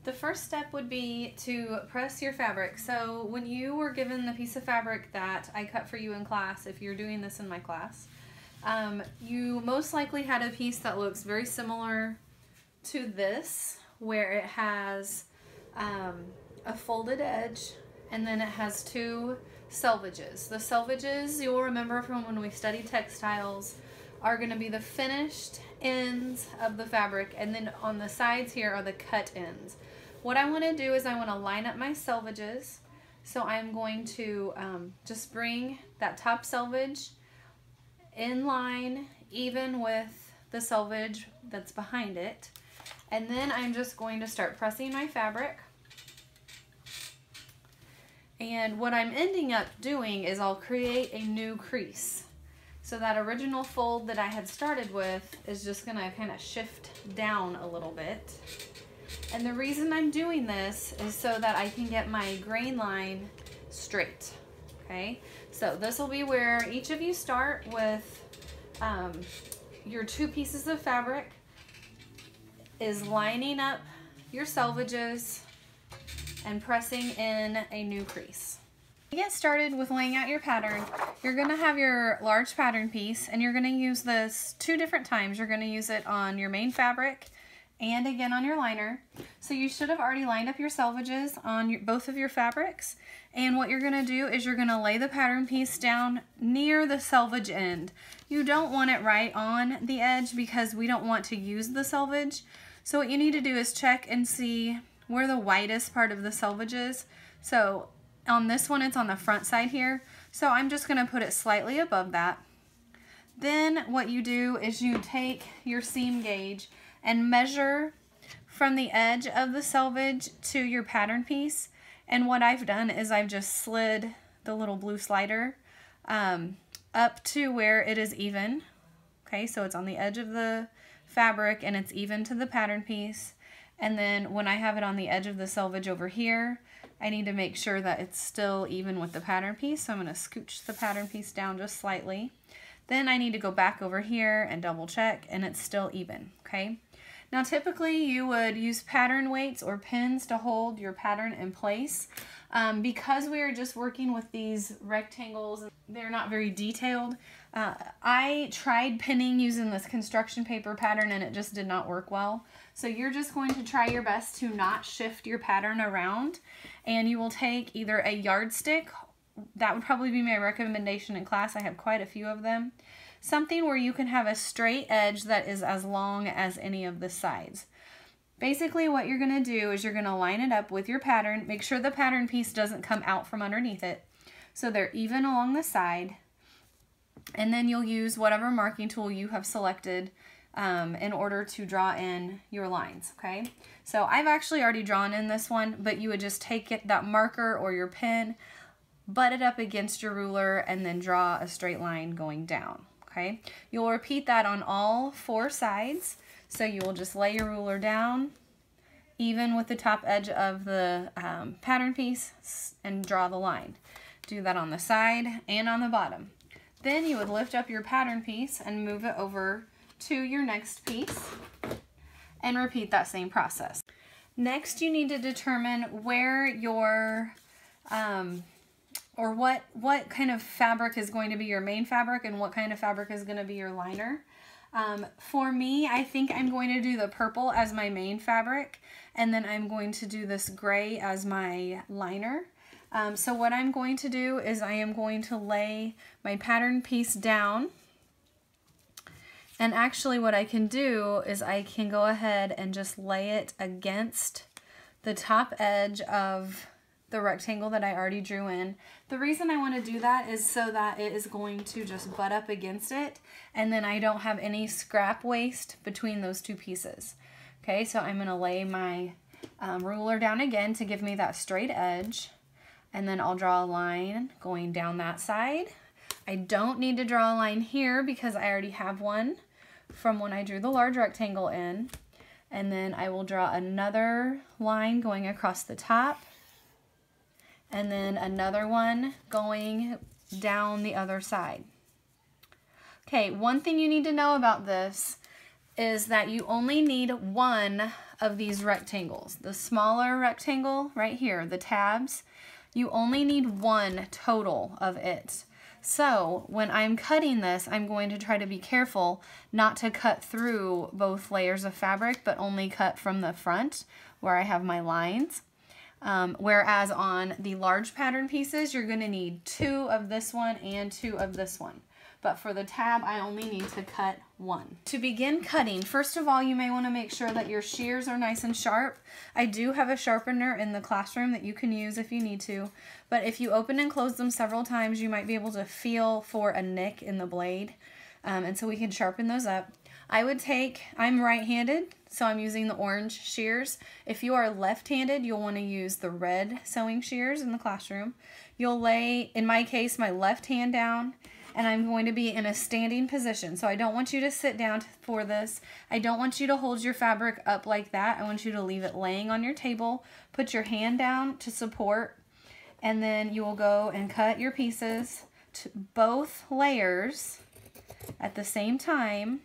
The first step would be to press your fabric. So when you were given the piece of fabric that I cut for you in class, if you're doing this in my class, you most likely had a piece that looks very similar to this, where it has a folded edge and then it has two selvages. The selvages, you'll remember from when we studied textiles, are going to be the finished ends of the fabric, and then on the sides here are the cut ends. What I want to do is I want to line up my selvages. So I'm going to just bring that top selvage in line, even with the selvage that's behind it. And then I'm just going to start pressing my fabric. And what I'm ending up doing is I'll create a new crease. So that original fold that I had started with is just going to kind of shift down a little bit. And the reason I'm doing this is so that I can get my grain line straight. Okay, so this will be where each of you start with your two pieces of fabric, is lining up your selvages and pressing in a new crease. To get started with laying out your pattern, you're going to have your large pattern piece, and you're going to use this two different times. You're going to use it on your main fabric and again on your liner. So you should have already lined up your selvages on both of your fabrics, and what you're going to do is you're going to lay the pattern piece down near the selvage end. You don't want it right on the edge because we don't want to use the selvage. So what you need to do is check and see where the widest part of the selvage is. So on this one, it's on the front side here. So I'm just going to put it slightly above that. Then what you do is you take your seam gauge and measure from the edge of the selvage to your pattern piece. And what I've done is I've just slid the little blue slider up to where it is even. Okay, so it's on the edge of the fabric and it's even to the pattern piece. And then when I have it on the edge of the selvage over here, I need to make sure that it's still even with the pattern piece. So I'm going to scooch the pattern piece down just slightly. Then I need to go back over here and double check, and it's still even. Okay. Now typically you would use pattern weights or pins to hold your pattern in place. Because we are just working with these rectangles, they're not very detailed. I tried pinning using this construction paper pattern and it just did not work well. So you're just going to try your best to not shift your pattern around, and you will take either a yardstick. That would probably be my recommendation in class. I have quite a few of them. Something where you can have a straight edge that is as long as any of the sides. Basically what you're going to do is you're going to line it up with your pattern. Make sure the pattern piece doesn't come out from underneath it, so they're even along the side. And then you'll use whatever marking tool you have selected in order to draw in your lines. Okay, so I've actually already drawn in this one, but you would just take that marker or your pen, butt it up against your ruler, and then draw a straight line going down. Okay, you'll repeat that on all four sides. So you will just lay your ruler down even with the top edge of the pattern piece and draw the line. Do that on the side and on the bottom. Then you would lift up your pattern piece and move it over to your next piece and repeat that same process. Next, you need to determine where your or what kind of fabric is going to be your main fabric and what kind of fabric is going to be your liner. For me, I think I'm going to do the purple as my main fabric, and then I'm going to do this gray as my liner. So what I'm going to do is I am going to lay my pattern piece down, and actually what I can do is I can go ahead and just lay it against the top edge of the rectangle that I already drew in. The reason I want to do that is so that it is going to just butt up against it, and then I don't have any scrap waste between those two pieces. Okay, so I'm going to lay my ruler down again to give me that straight edge, and then I'll draw a line going down that side. I don't need to draw a line here because I already have one from when I drew the large rectangle in, and then I will draw another line going across the top, and then another one going down the other side. Okay, one thing you need to know about this, is that you only need one of these rectangles. The smaller rectangle right here, the tabs, you only need one total of it. So when I'm cutting this, I'm going to try to be careful not to cut through both layers of fabric, but only cut from the front where I have my lines. Whereas on the large pattern pieces, you're going to need 2 of this one and 2 of this one. But for the tab, I only need to cut 1. To begin cutting, first of all, you may want to make sure that your shears are nice and sharp. I do have a sharpener in the classroom that you can use if you need to, but if you open and close them several times, you might be able to feel for a nick in the blade, and so we can sharpen those up. I'm right-handed, so I'm using the orange shears. If you are left-handed, you'll want to use the red sewing shears in the classroom. You'll lay, in my case, my left hand down, and I'm going to be in a standing position. So I don't want you to sit down for this. I don't want you to hold your fabric up like that. I want you to leave it laying on your table. Put your hand down to support, and then you will go and cut your pieces to both layers at the same time,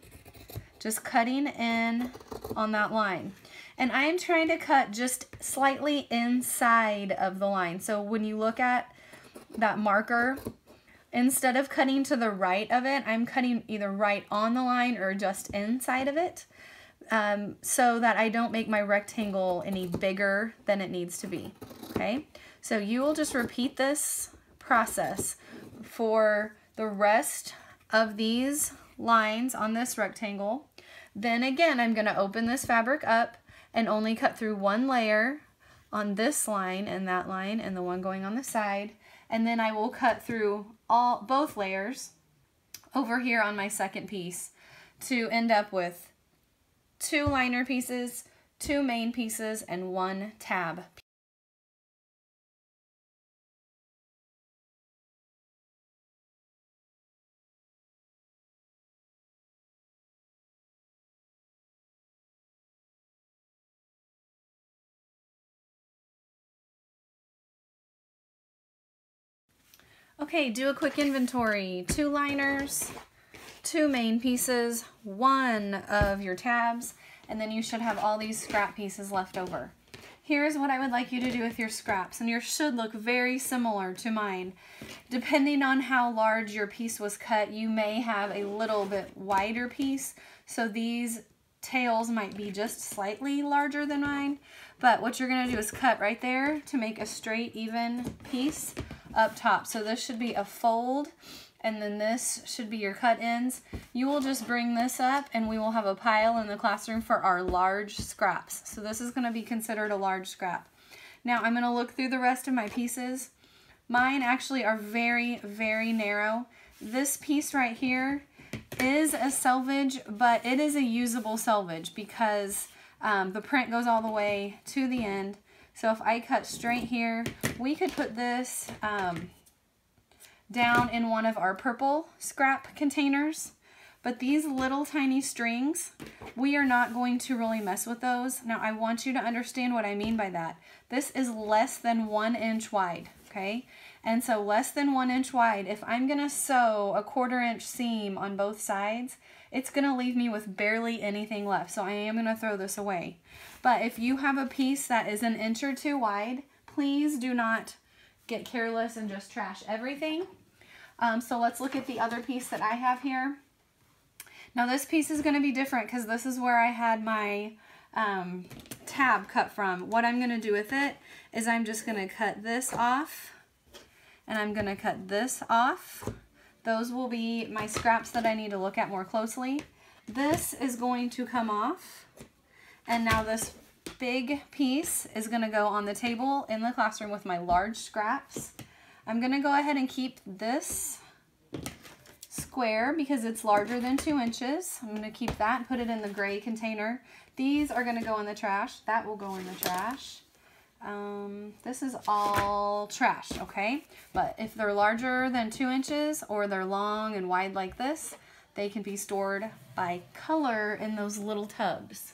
just cutting in on that line. And I'm trying to cut just slightly inside of the line. So when you look at that marker, instead of cutting to the right of it, I'm cutting either right on the line or just inside of it, so that I don't make my rectangle any bigger than it needs to be, okay? So you will just repeat this process for the rest of these lines on this rectangle. Then again, I'm gonna open this fabric up and only cut through one layer on this line and that line and the one going on the side. And then I will cut through both layers over here on my second piece to end up with 2 liner pieces, 2 main pieces, and 1 tab. Okay, do a quick inventory. 2 liners, 2 main pieces, 1 of your tabs, and then you should have all these scrap pieces left over. Here's what I would like you to do with your scraps, and yours should look very similar to mine. Depending on how large your piece was cut, you may have a little bit wider piece, so these tails might be just slightly larger than mine, but what you're going to do is cut right there to make a straight, even piece up top. So this should be a fold, and then this should be your cut ends. You will just bring this up, and we will have a pile in the classroom for our large scraps. So this is going to be considered a large scrap. Now I'm going to look through the rest of my pieces. Mine actually are very, very narrow. This piece right here is a selvage, but it is a usable selvage because the print goes all the way to the end. So if I cut straight here, we could put this down in one of our purple scrap containers. But these little tiny strings, we are not going to really mess with those. Now I want you to understand what I mean by that. This is less than 1 inch wide, okay? And so less than 1 inch wide, if I'm gonna sew a 1/4 inch seam on both sides, it's gonna leave me with barely anything left. So I am gonna throw this away. But if you have a piece that is 1 inch or 2 wide, please do not get careless and just trash everything. So let's look at the other piece that I have here. Now this piece is going to be different because this is where I had my tab cut from. What I'm going to do with it is I'm just going to cut this off, and I'm going to cut this off. Those will be my scraps that I need to look at more closely. This is going to come off, and now this big piece is going to go on the table in the classroom with my large scraps. I'm going to go ahead and keep this square because it's larger than 2 inches. I'm going to keep that and put it in the gray container. These are going to go in the trash. That will go in the trash. This is all trash, okay? But if they're larger than 2 inches or they're long and wide like this, they can be stored by color in those little tubs.